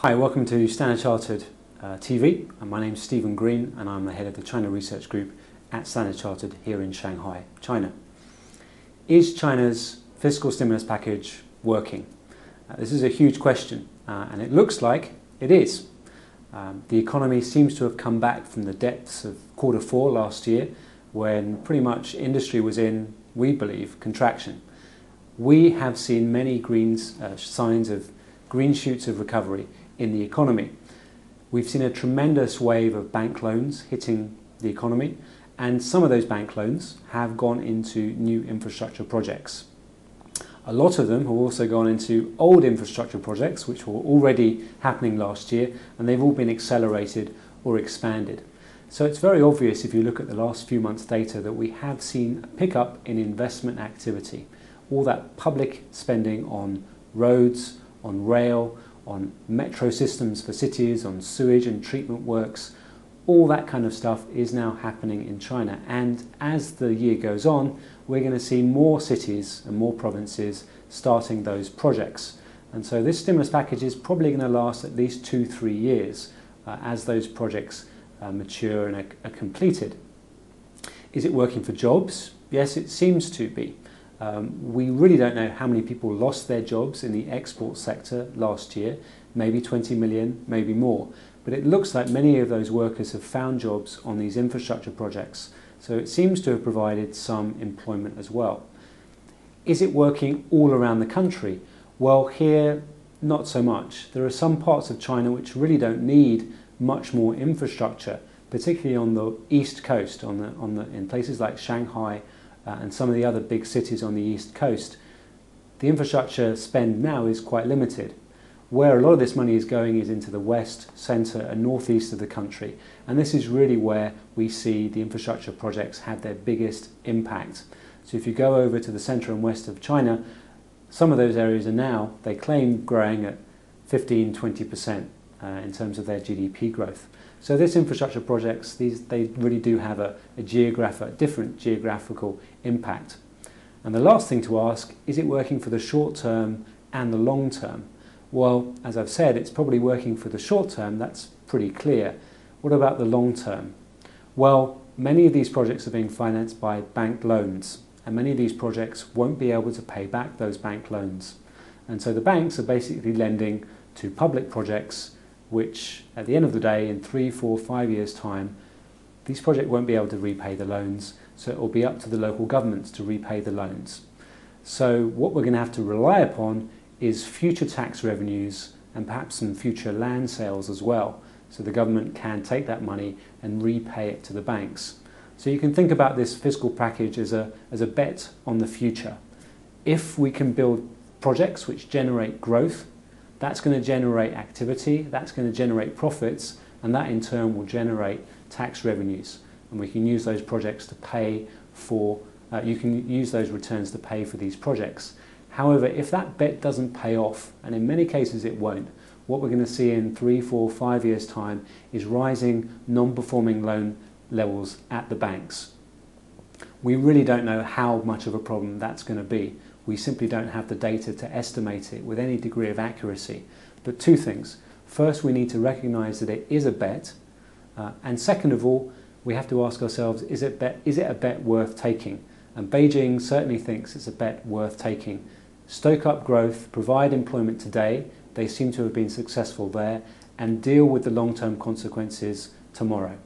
Hi, welcome to Standard Chartered TV. My name is Stephen Green and I'm the head of the China Research Group at Standard Chartered here in Shanghai, China. Is China's fiscal stimulus package working? This is a huge question and it looks like it is. The economy seems to have come back from the depths of Q4 last year when pretty much industry was in, we believe, contraction. We have seen many signs of green shoots of recovery in the economy. We've seen a tremendous wave of bank loans hitting the economy, and some of those bank loans have gone into new infrastructure projects. A lot of them have also gone into old infrastructure projects which were already happening last year, and they've all been accelerated or expanded. So it's very obvious if you look at the last few months' data that we have seen a pickup in investment activity. All that public spending on roads, on rail, on metro systems for cities, on sewage and treatment works, all that kind of stuff is now happening in China. And as the year goes on, we're going to see more cities and more provinces starting those projects. And so this stimulus package is probably going to last at least 2-3 years as those projects mature and are completed. Is it working for jobs? Yes, it seems to be. We really don't know how many people lost their jobs in the export sector last year, maybe 20 million, maybe more. But it looks like many of those workers have found jobs on these infrastructure projects. So it seems to have provided some employment as well. Is it working all around the country? Well, here, not so much. There are some parts of China which really don't need much more infrastructure, particularly on the east coast, in places like Shanghai, and some of the other big cities on the east coast. The infrastructure spend now is quite limited. Where a lot of this money is going is into the west, centre and northeast of the country, and this is really where we see the infrastructure projects have their biggest impact. So if you go over to the centre and west of China, some of those areas are now, they claim, growing at 15-20% in terms of their GDP growth. So this infrastructure projects, they really do have a different geographical impact. And the last thing to ask, is it working for the short term and the long term? Well, as I've said, it's probably working for the short term, that's pretty clear. What about the long term? Well, many of these projects are being financed by bank loans, and many of these projects won't be able to pay back those bank loans. And so the banks are basically lending to public projects which at the end of the day, in 3, 4, 5 years' time, these projects won't be able to repay the loans, so it will be up to the local governments to repay the loans. So what we're going to have to rely upon is future tax revenues and perhaps some future land sales as well, so the government can take that money and repay it to the banks. So you can think about this fiscal package as a bet on the future. If we can build projects which generate growth, that's going to generate activity, that's going to generate profits, and that in turn will generate tax revenues. And we can use those projects to pay for, you can use those returns to pay for these projects. However, if that bet doesn't pay off, and in many cases it won't, what we're going to see in 3, 4, 5 years' time is rising non-performing loan levels at the banks. We really don't know how much of a problem that's going to be. We simply don't have the data to estimate it with any degree of accuracy. But two things. First, we need to recognise that it is a bet. And second of all, we have to ask ourselves, is it a bet worth taking? And Beijing certainly thinks it's a bet worth taking. Stoke up growth, provide employment today, they seem to have been successful there, and deal with the long-term consequences tomorrow.